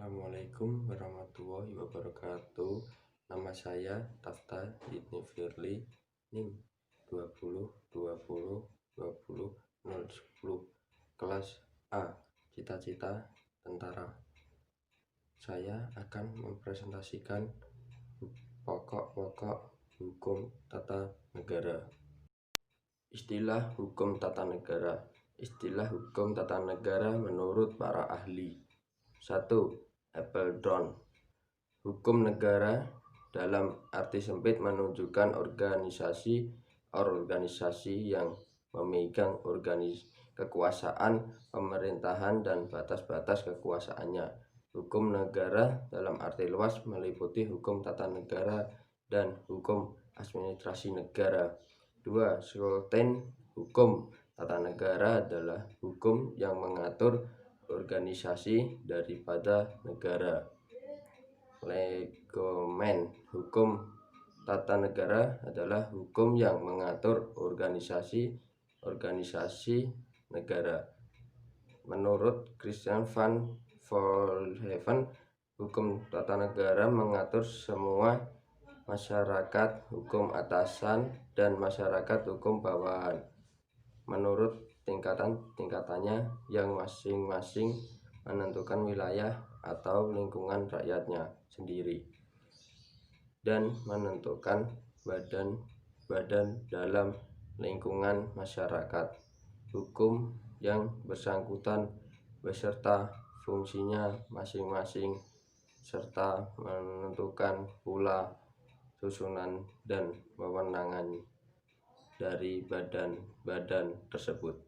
Assalamualaikum warahmatullahi wabarakatuh. Nama saya Tafta Ibni Firly, NIM 2020202010, kelas A, cita-cita tentara. Saya akan mempresentasikan pokok-pokok hukum tata negara. Istilah hukum tata negara. Istilah hukum tata negara menurut para ahli. 1. Appleton. Hukum negara dalam arti sempit menunjukkan organisasi yang memegang kekuasaan pemerintahan dan batas-batas kekuasaannya. Hukum negara dalam arti luas meliputi hukum tata negara dan hukum administrasi negara. 2. Sultan. Hukum tata negara adalah hukum yang mengatur organisasi daripada negara. Legomen. Hukum tata negara adalah hukum yang mengatur organisasi negara. Menurut Christian van Vollenhoven, hukum tata negara mengatur semua masyarakat hukum atasan dan masyarakat hukum bawahan menurut tingkatannya yang masing-masing menentukan wilayah atau lingkungan rakyatnya sendiri dan menentukan badan dalam lingkungan masyarakat hukum yang bersangkutan beserta fungsinya masing-masing serta menentukan pula susunan dan wewenangan dari badan-badan tersebut.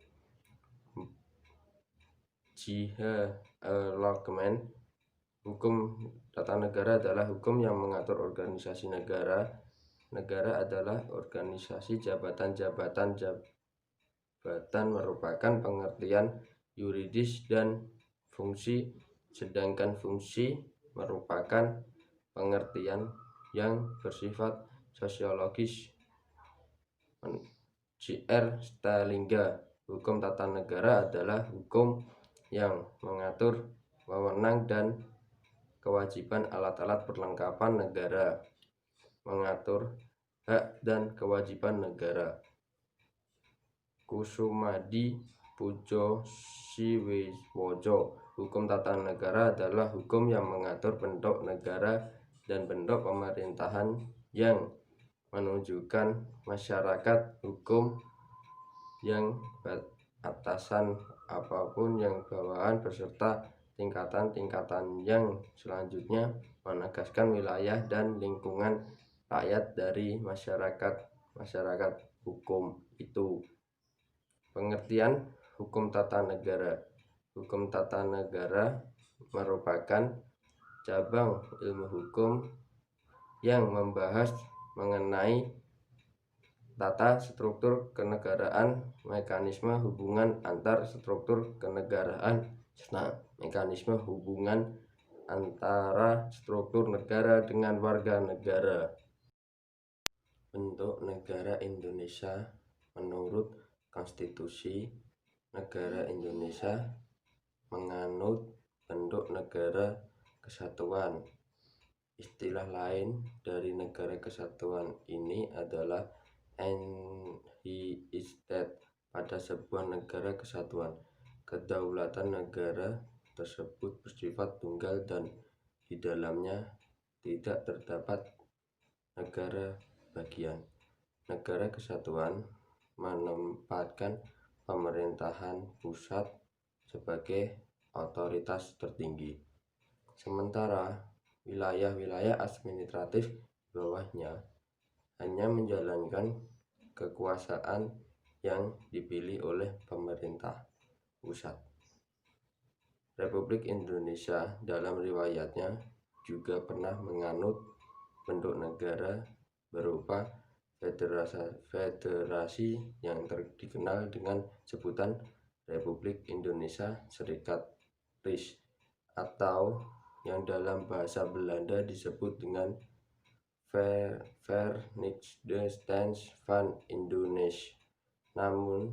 Legomen. Hukum tata negara adalah hukum yang mengatur organisasi negara. Negara adalah organisasi jabatan merupakan pengertian yuridis dan fungsi, sedangkan fungsi merupakan pengertian yang bersifat sosiologis. J.R. Stilingga. Hukum tata negara adalah hukum yang mengatur wewenang dan kewajiban alat-alat perlengkapan negara, mengatur hak dan kewajiban negara. Kusumadi Pujo Siwiwojo. Hukum tata negara adalah hukum yang mengatur bentuk negara dan bentuk pemerintahan yang menunjukkan masyarakat hukum yang atasan apapun yang bawahan beserta tingkatan-tingkatan yang selanjutnya menegaskan wilayah dan lingkungan rakyat dari masyarakat hukum itu. Pengertian hukum tata negara. Hukum tata negara merupakan cabang ilmu hukum yang membahas mengenai tata struktur kenegaraan, mekanisme hubungan antar struktur kenegaraan, serta mekanisme hubungan antara struktur negara dengan warga negara. Bentuk negara Indonesia. Menurut Konstitusi Negara Indonesia menganut bentuk negara kesatuan. Istilah lain dari negara kesatuan ini adalah state. Pada sebuah negara kesatuan, kedaulatan negara tersebut bersifat tunggal dan di dalamnya tidak terdapat negara bagian. Negara kesatuan menempatkan pemerintahan pusat sebagai otoritas tertinggi, sementara wilayah-wilayah administratif bawahnya hanya menjalankan kekuasaan yang dipilih oleh pemerintah pusat. Republik Indonesia dalam riwayatnya juga pernah menganut bentuk negara berupa federasi yang dikenal dengan sebutan Republik Indonesia Serikat RIS, atau yang dalam bahasa Belanda disebut dengan Verenigde Staten van Indonesia. Namun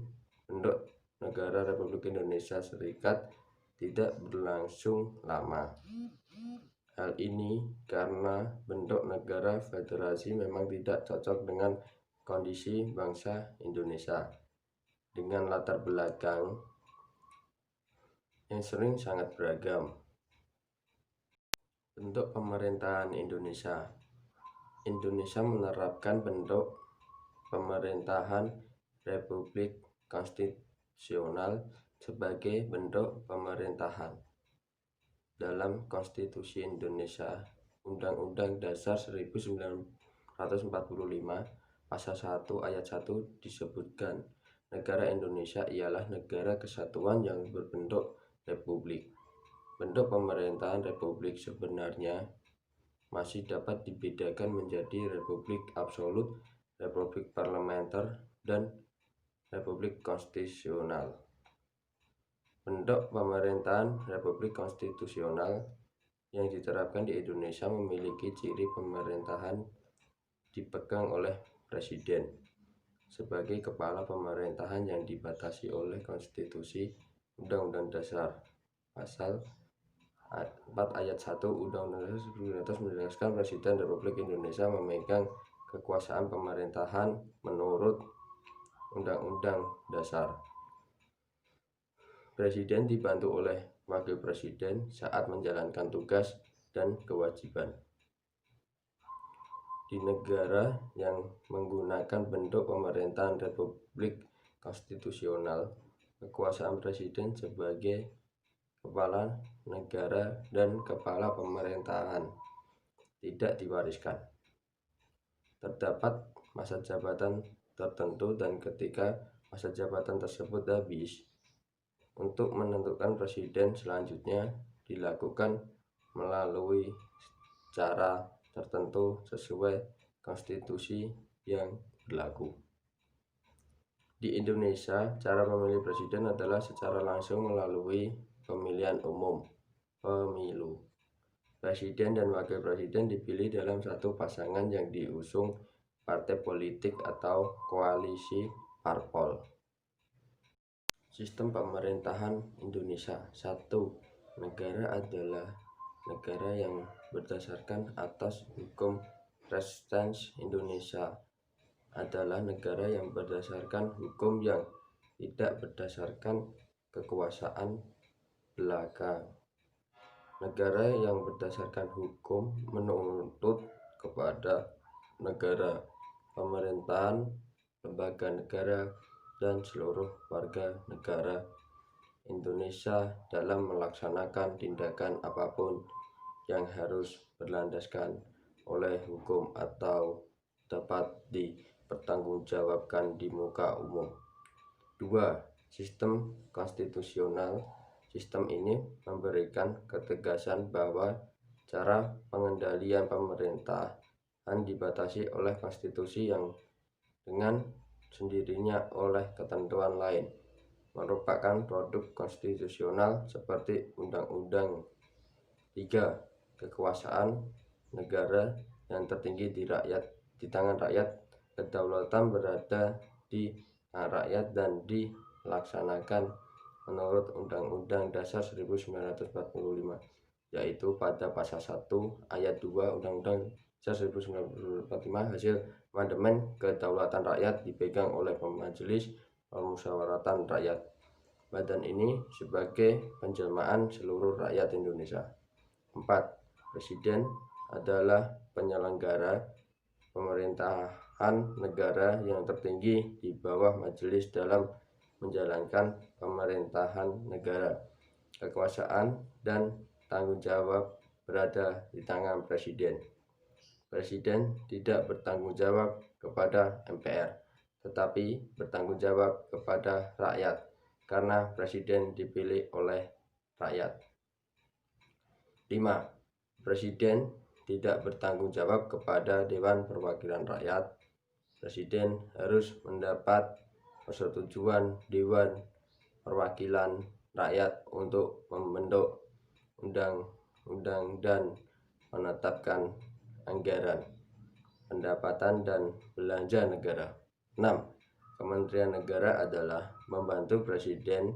bentuk negara Republik Indonesia Serikat tidak berlangsung lama. Hal ini karena bentuk negara federasi memang tidak cocok dengan kondisi bangsa Indonesia dengan latar belakang yang sering sangat beragam. Bentuk pemerintahan Indonesia. Indonesia menerapkan bentuk pemerintahan Republik Konstitusional sebagai bentuk pemerintahan. Dalam Konstitusi Indonesia, Undang-Undang Dasar 1945 Pasal 1 Ayat 1 disebutkan, negara Indonesia ialah negara kesatuan yang berbentuk republik. Bentuk pemerintahan republik sebenarnya masih dapat dibedakan menjadi republik absolut, republik parlementer, dan republik konstitusional. Bentuk pemerintahan republik konstitusional yang diterapkan di Indonesia memiliki ciri pemerintahan dipegang oleh presiden sebagai kepala pemerintahan yang dibatasi oleh konstitusi. Undang-Undang Dasar Pasal 4 Ayat 1 Undang-Undang Dasar menjelaskan Presiden Republik Indonesia memegang kekuasaan pemerintahan menurut Undang-Undang Dasar. Presiden dibantu oleh Wakil Presiden saat menjalankan tugas dan kewajiban. Di negara yang menggunakan bentuk pemerintahan republik konstitusional, kekuasaan presiden sebagai kepala negara dan kepala pemerintahan tidak diwariskan. Terdapat masa jabatan tertentu dan ketika masa jabatan tersebut habis, untuk menentukan presiden selanjutnya dilakukan melalui cara tertentu sesuai konstitusi yang berlaku. Di Indonesia, cara memilih presiden adalah secara langsung melalui pemilihan umum, pemilu. Presiden dan wakil presiden dipilih dalam satu pasangan yang diusung partai politik atau koalisi parpol. Sistem pemerintahan Indonesia. 1. Negara adalah negara yang berdasarkan atas hukum. Presiden Indonesia adalah negara yang berdasarkan hukum yang tidak berdasarkan kekuasaan belaka. Negara yang berdasarkan hukum menuntut kepada negara, pemerintahan, lembaga negara, dan seluruh warga negara Indonesia dalam melaksanakan tindakan apapun yang harus berlandaskan oleh hukum atau dapat dipertanggungjawabkan di muka umum. 2. Sistem konstitusional. Sistem ini memberikan ketegasan bahwa cara pengendalian pemerintahan dibatasi oleh konstitusi yang dengan sendirinya oleh ketentuan lain merupakan produk konstitusional seperti undang-undang. 3. Kekuasaan negara yang tertinggi di tangan rakyat. Kedaulatan berada di tangan rakyat dan dilaksanakan menurut Undang-Undang Dasar 1945, yaitu pada pasal 1 ayat 2 Undang-Undang Dasar 1945 hasil amandemen. Kedaulatan rakyat dipegang oleh Majelis Permusyawaratan Rakyat. Badan ini sebagai penjelmaan seluruh rakyat Indonesia. 4. Presiden adalah penyelenggara pemerintahan negara yang tertinggi di bawah majelis dalam menjalankan pemerintahan negara. Kekuasaan dan tanggung jawab berada di tangan presiden. Presiden tidak bertanggung jawab kepada MPR, tetapi bertanggung jawab kepada rakyat karena presiden dipilih oleh rakyat. 5. Presiden tidak bertanggung jawab kepada Dewan Perwakilan Rakyat. Presiden harus mendapat persetujuan Dewan Perwakilan Rakyat untuk membentuk undang-undang dan menetapkan anggaran, pendapatan, dan belanja negara. 6. Kementerian negara adalah membantu presiden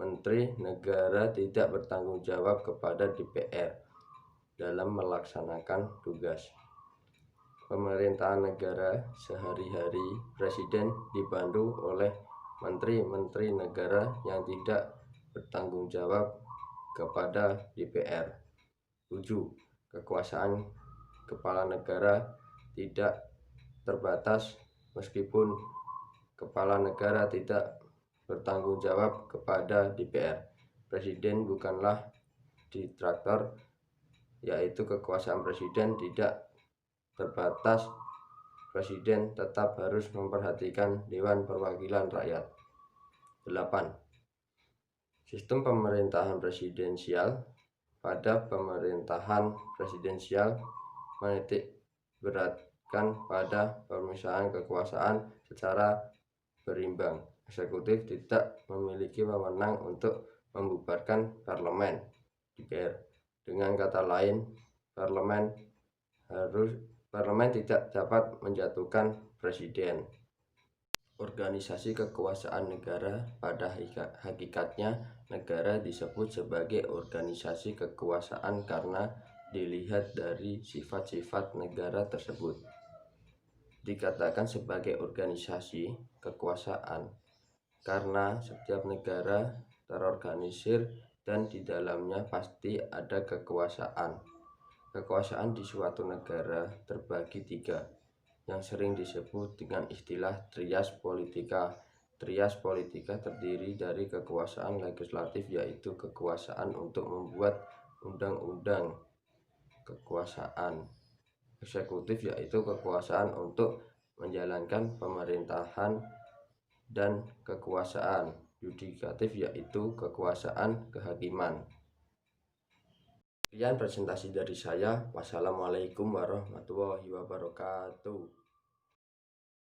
Menteri negara tidak bertanggung jawab kepada DPR dalam melaksanakan tugas pemerintahan negara sehari-hari. Presiden dibantu oleh menteri-menteri negara yang tidak bertanggung jawab kepada DPR. 7. Kekuasaan kepala negara tidak terbatas. Meskipun kepala negara tidak bertanggung jawab kepada DPR, presiden bukanlah diktator, yaitu kekuasaan presiden tidak terbatas. Presiden tetap harus memperhatikan Dewan Perwakilan Rakyat. 8. Sistem pemerintahan presidensial. Pada pemerintahan presidensial menitik beratkan pada pemisahan kekuasaan secara berimbang. Eksekutif tidak memiliki wewenang untuk membubarkan parlemen (DPR). Dengan kata lain, parlemen tidak dapat menjatuhkan presiden. Organisasi kekuasaan negara. Pada hakikatnya, negara disebut sebagai organisasi kekuasaan karena dilihat dari sifat-sifat negara tersebut. Dikatakan sebagai organisasi kekuasaan karena setiap negara terorganisir dan di dalamnya pasti ada kekuasaan. Kekuasaan di suatu negara terbagi 3, yang sering disebut dengan istilah trias politika. Trias politika terdiri dari kekuasaan legislatif, yaitu kekuasaan untuk membuat undang-undang, kekuasaan eksekutif, yaitu kekuasaan untuk menjalankan pemerintahan, dan kekuasaan yudikatif, yaitu kekuasaan kehakiman. Sekian presentasi dari saya. Wassalamualaikum warahmatullahi wabarakatuh.